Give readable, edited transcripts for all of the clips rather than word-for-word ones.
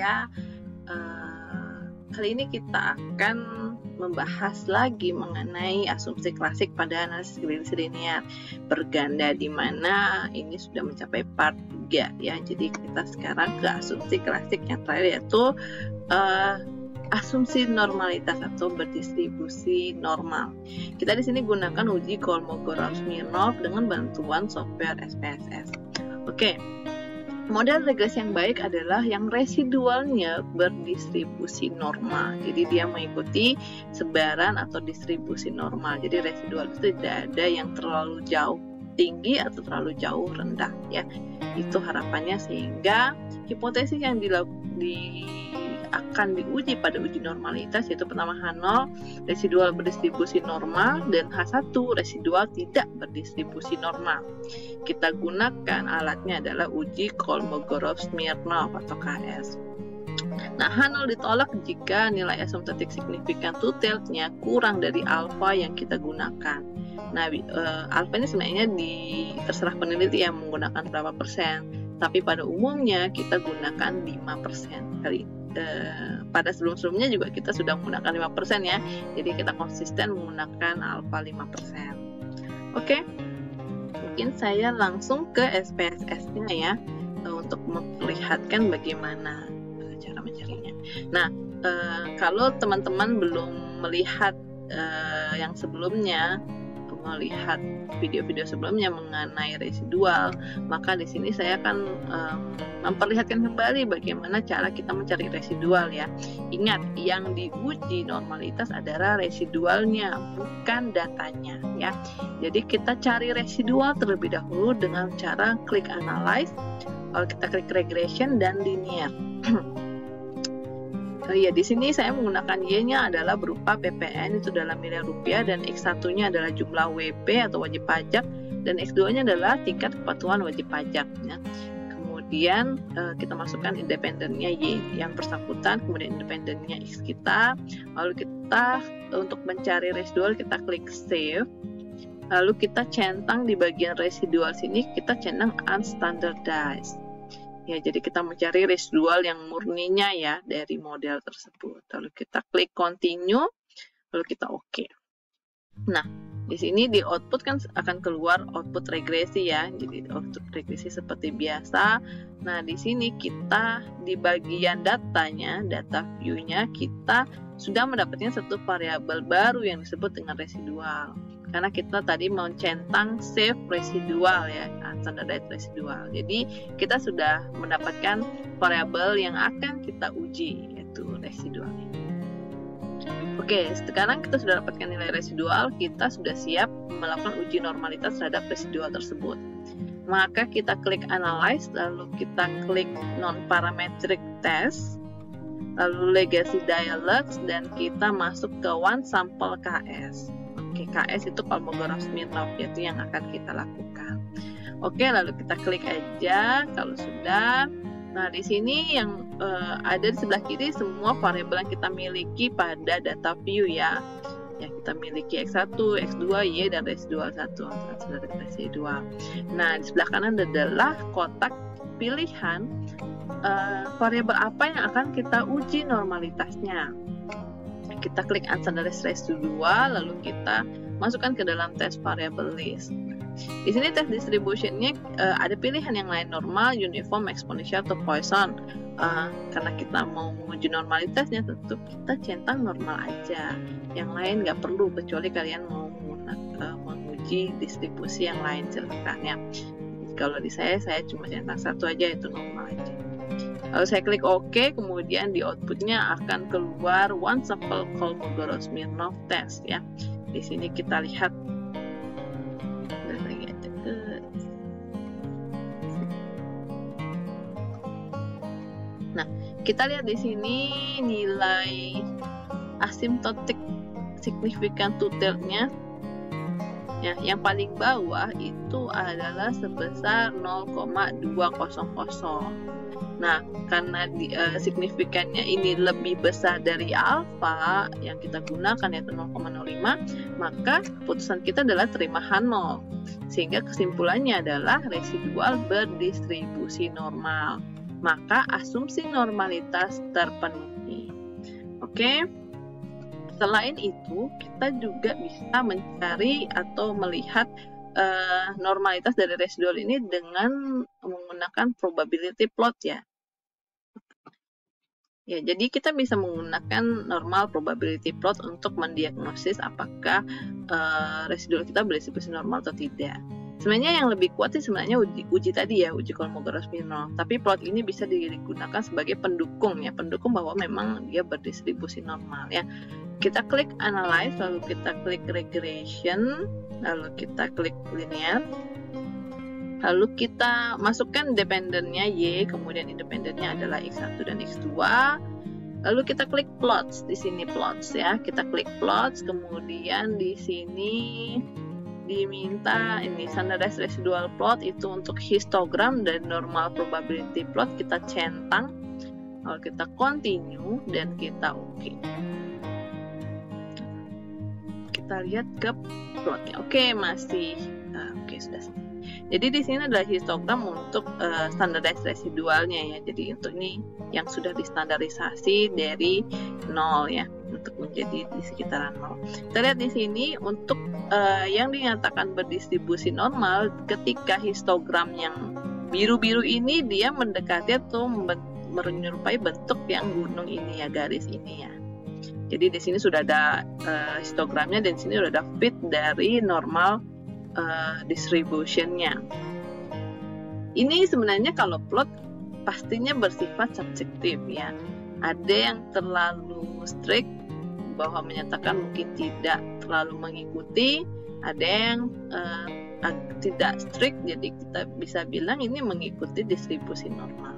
ya. Kali ini kita akan membahas lagi mengenai asumsi klasik pada analisis gradasi linear berganda, di mana ini sudah mencapai part 3 ya. Jadi kita sekarang ke asumsi klasik yang terakhir, yaitu asumsi normalitas atau berdistribusi normal. Kita di sini gunakan uji Kolmogorov-Smirnov dengan bantuan software SPSS. Oke. Model regresi yang baik adalah yang residualnya berdistribusi normal. Jadi dia mengikuti sebaran atau distribusi normal. Jadi residual itu tidak ada yang terlalu jauh tinggi atau terlalu jauh rendah ya. Itu harapannya, sehingga hipotesis yang akan diuji pada uji normalitas yaitu pertama H0 residual berdistribusi normal dan H1 residual tidak berdistribusi normal. Kita gunakan alatnya adalah uji Kolmogorov-Smirnov atau KS. Nah, H0 ditolak jika nilai asymptotic signifikan two-tailed-nya kurang dari alfa yang kita gunakan. Nah, alfa ini sebenarnya terserah peneliti yang menggunakan berapa persen, tapi pada umumnya kita gunakan 5% kali. Pada sebelum-sebelumnya juga kita sudah menggunakan 5% ya, jadi kita konsisten menggunakan alfa 5%. Oke, mungkin saya langsung ke SPSS-nya ya, untuk memperlihatkan bagaimana cara mencarinya. Nah, kalau teman-teman belum melihat yang sebelumnya, melihat video-video sebelumnya mengenai residual, maka di sini saya akan memperlihatkan kembali bagaimana cara kita mencari residual ya. Ingat, yang diuji normalitas adalah residualnya, bukan datanya ya. Jadi kita cari residual terlebih dahulu dengan cara klik analyze, lalu kita klik regression dan linear. Ya, di sini saya menggunakan Y-nya adalah berupa PPN itu dalam miliar rupiah, dan X1-nya adalah jumlah WP atau wajib pajak, dan X2-nya adalah tingkat kepatuhan wajib pajak ya. Kemudian kita masukkan independennya Y yang bersangkutan, kemudian independennya X kita, lalu kita untuk mencari residual kita klik save, lalu kita centang di bagian residual sini, kita centang unstandardized. Ya, jadi kita mencari residual yang murninya ya dari model tersebut. Lalu kita klik continue, lalu kita oke. Nah, di sini di output kan akan keluar output regresi ya. Jadi output regresi seperti biasa. Nah, di sini kita di bagian datanya, data view-nya, kita sudah mendapatkan satu variabel baru yang disebut dengan residual. Karena kita tadi mau centang save residual ya, standardized residual. Jadi kita sudah mendapatkan variabel yang akan kita uji, yaitu residual. Oke, sekarang kita sudah dapatkan nilai residual, kita sudah siap melakukan uji normalitas terhadap residual tersebut. Maka kita klik analyze, lalu kita klik non-parametric test, lalu legacy dialogues, dan kita masuk ke one sample KS. Oke, KS itu Kolmogorov-Smirnov, yaitu yang akan kita lakukan. Oke, lalu kita klik aja kalau sudah. Nah, di sini yang ada di sebelah kiri semua variabel yang kita miliki pada data view ya. Ya, kita miliki X1, X2, Y, dan residual 1. Residual. Nah, di sebelah kanan adalah kotak pilihan variabel apa yang akan kita uji normalitasnya. Kita klik unstandardized residual, lalu kita masukkan ke dalam test variable list. Di sini test distribution-nya ada pilihan yang lain, normal, uniform, exponential, atau Poisson. Karena kita mau menguji normalitasnya, tentu kita centang normal aja. Yang lain nggak perlu, kecuali kalian mau menguji distribusi yang lain, silakan ya. Kalau di saya cuma centang satu aja, itu normal aja. Lalu saya klik OK, kemudian di outputnya akan keluar one sample Kolmogorov-Smirnov test ya. Di sini kita lihat lagi aja ke. Nah, kita lihat di sini nilai asymptotic signifikan two-tailed-nya. Ya, yang paling bawah itu adalah sebesar 0,200. Nah, karena signifikannya ini lebih besar dari alfa yang kita gunakan yaitu 0,05, maka keputusan kita adalah terima H0. Sehingga kesimpulannya adalah residual berdistribusi normal. maka asumsi normalitas terpenuhi. Oke. Selain itu, kita juga bisa mencari atau melihat normalitas dari residual ini dengan menggunakan probability plot ya. Ya, jadi kita bisa menggunakan normal probability plot untuk mendiagnosis apakah residual kita berdistribusi normal atau tidak. Sebenarnya yang lebih kuat sih sebenarnya uji tadi ya, uji Kolmogorov-Smirnov. Tapi plot ini bisa digunakan sebagai pendukung ya, pendukung bahwa memang dia berdistribusi normal ya. Kita klik analyze, lalu kita klik regression, lalu kita klik linear, lalu kita masukkan dependennya Y, kemudian independennya adalah X1 dan X2, lalu kita klik plots, di sini plots ya, kita klik plots, kemudian di sini diminta ini standardized residual plot itu untuk histogram dan normal probability plot kita centang, lalu kita continue dan kita oke. Kita lihat ke plotnya. Oke, masih oke, sudah. Jadi di sini adalah histogram untuk standardized residualnya ya. Jadi untuk ini yang sudah distandarisasi dari 0 ya, untuk menjadi di sekitaran 0. Kita lihat di sini untuk yang dinyatakan berdistribusi normal, ketika histogram yang biru-biru ini dia mendekati atau menyerupai bentuk yang gunung ini ya, garis ini ya. Jadi di sini sudah ada histogramnya dan di sini sudah ada fit dari normal distributionnya. Ini sebenarnya kalau plot pastinya bersifat subjektif ya. Ada yang terlalu strict bahwa menyatakan mungkin tidak terlalu mengikuti, ada yang tidak strict, jadi kita bisa bilang ini mengikuti distribusi normal.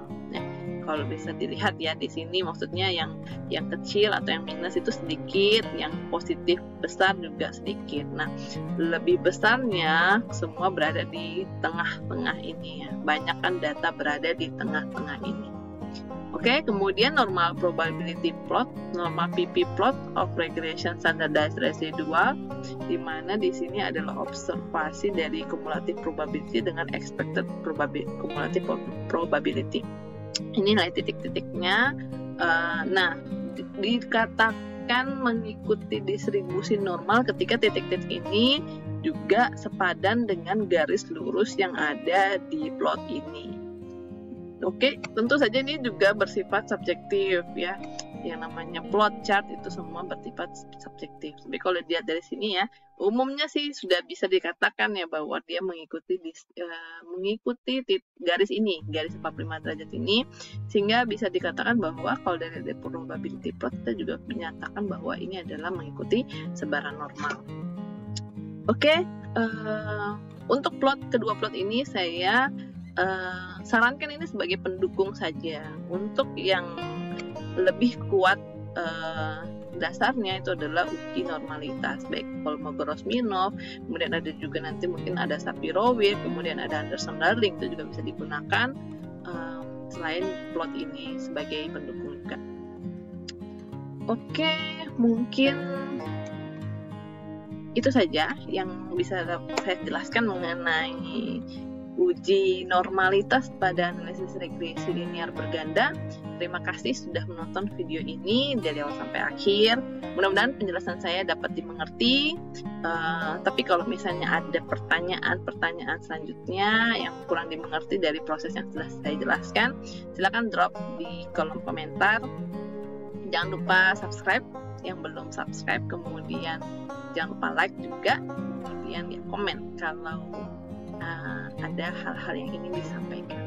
Kalau bisa dilihat ya di sini maksudnya yang kecil atau yang minus itu sedikit, yang positif besar juga sedikit. Nah, lebih besarnya semua berada di tengah-tengah ini ya. Banyak kan data berada di tengah-tengah ini. Oke, kemudian normal probability plot, normal PP plot of regression standardized residual, di mana di sini adalah observasi dari cumulative probability dengan expected cumulative probability. Ini nilai titik-titiknya. Nah, dikatakan mengikuti distribusi normal ketika titik-titik ini juga sepadan dengan garis lurus yang ada di plot ini. Oke, tentu saja ini juga bersifat subjektif ya. Yang namanya plot chart itu semua bersifat subjektif. Tapi kalau dilihat dari sini ya, umumnya sih sudah bisa dikatakan ya bahwa dia mengikuti garis ini, garis 45 derajat ini, sehingga bisa dikatakan bahwa kalau dari probability plot kita juga menyatakan bahwa ini adalah mengikuti sebaran normal. Oke, untuk kedua plot ini saya sarankan ini sebagai pendukung saja. Untuk yang lebih kuat dasarnya itu adalah uji normalitas, baik Kolmogorov-Smirnov, kemudian ada juga nanti mungkin ada Shapiro-Wilk, kemudian ada Anderson-Darling, itu juga bisa digunakan selain plot ini sebagai pendukung juga. Oke, mungkin itu saja yang bisa saya jelaskan mengenai uji normalitas pada analisis regresi linear berganda. Terima kasih sudah menonton video ini dari awal sampai akhir. Mudah-mudahan penjelasan saya dapat dimengerti. Tapi kalau misalnya ada pertanyaan selanjutnya yang kurang dimengerti dari proses yang sudah saya jelaskan, silakan drop di kolom komentar. Jangan lupa subscribe yang belum subscribe, kemudian jangan lupa like juga, kemudian ya komen kalau ada hal-hal yang ingin disampaikan.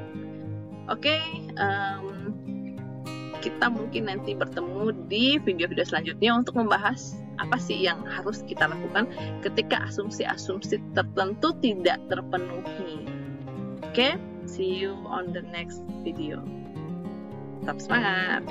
Oke, kita mungkin nanti bertemu di video-video selanjutnya untuk membahas apa sih yang harus kita lakukan ketika asumsi-asumsi tertentu tidak terpenuhi. Oke, see you on the next video. Tetap semangat!